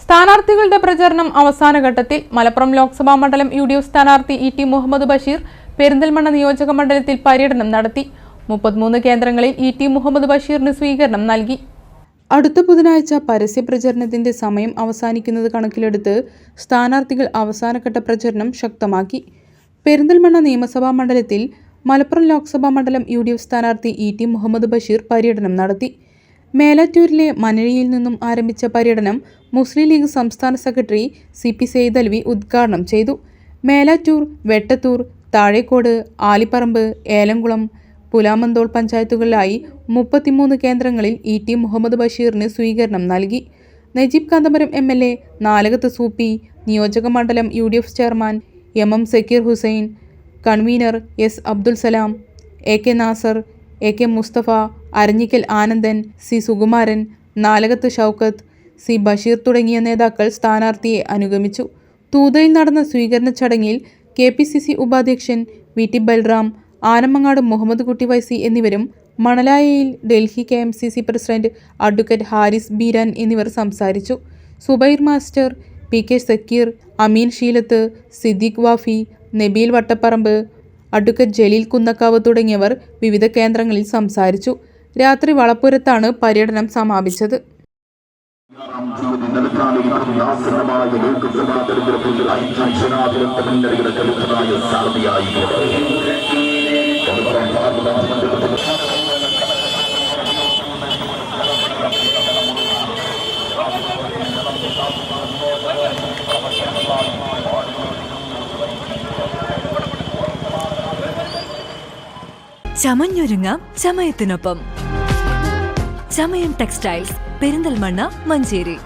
സ്ഥാനാർത്ഥികളുടെ പ്രചരണം അവസാന ഘട്ടത്തിൽ. മലപ്പുറം ലോക്സഭാ മണ്ഡലം യുഡിഎഫ് സ്ഥാനാർത്ഥി ഇ.ടി. മുഹമ്മദ് ബഷീർ പെരിന്തൽമണ്ണ നിയോജക മണ്ഡലത്തിൽ പര്യടനം നടത്തി. 33 കേന്ദ്രങ്ങളിൽ ഇ.ടി. മുഹമ്മദ് ബഷീറിന് സ്വീകരണം നൽകി. അടുത്ത ബുധനാഴ്ച പരസ്യപ്രചരണത്തിന്റെ സമയം അവസാനിക്കുന്നത് കണക്കിലെടുത്ത് സ്ഥാനാർത്ഥികൾ അവസാനഘട്ട പ്രചരണം ശക്തമാക്കി. പെരിന്തൽമണ്ണ നിയമസഭാ മണ്ഡലത്തിൽ മലപ്പുറം ലോക്സഭാ മണ്ഡലം യുഡിഎഫ് സ്ഥാനാർത്ഥി ഇ.ടി. മുഹമ്മദ് ബഷീർ പര്യടനം നടത്തി. മേലാറ്റൂരിലെ മനഴിയിൽ നിന്നും ആരംഭിച്ച പര്യടനം മുസ്ലിം ലീഗ് സംസ്ഥാന സെക്രട്ടറി സി.പി. സെയ്ദലവി ഉദ്ഘാടനം ചെയ്തു. മേലാറ്റൂർ, വെട്ടത്തൂർ, താഴേക്കോട്, ആലിപ്പറമ്പ്, ഏലംകുളം, പുലാമന്തോൾ പഞ്ചായത്തുകളിലായി 33 കേന്ദ്രങ്ങളിൽ ഇ.ടി. മുഹമ്മദ് ബഷീറിന് സ്വീകരണം നൽകി. നജീബ് കാന്തപുരം എം.എൽ.എ, നാലകത്ത് സൂപ്പി, നിയോജക മണ്ഡലം UDF chairman M Zakir Hussain, convener S Abdul Salam, AK. Nasar, AK. Mustafa, Aranjikkal Anandan, C. Sukumaran, Nalakath Shoukath, C. Basheer തുടങ്ങിയ നേതാക്കൾ സ്ഥാനാർത്ഥിയെ അനുഗമിച്ചു. തൂതയിൽ നടന്ന സ്വീകരണ ചടങ്ങിൽ കെ.പി.സി.സി ഉപാധ്യക്ഷൻ വി.ടി. ബൽറാം, ആനമങ്ങാട് മുഹമ്മദ് കുട്ടി വൈസി എന്നിവരും മണലായയിൽ Delhi KMCC president advocate Haris Beeran എന്നിവർ സംസാരിച്ചു. Zubair master, PK. Zakir, Ameen Sheelath, Siddique Wafi, Nabeel Vattapparamba, advocate Jaleel Kunnakkavu തുടങ്ങിയവർ വിവിധ കേന്ദ്രങ്ങളിൽ സംസാരിച്ചു. രാത്രി വളപ്പുരത്താണ് പര്യടനം സമാപിച്ചത്. ചമഞ്ഞൊരുങ്ങാം ചമയത്തിനൊപ്പം. ചമയം ടെക്സ്റ്റൈൽസ്, പെരിന്തൽമണ്ണ, മഞ്ചേരി.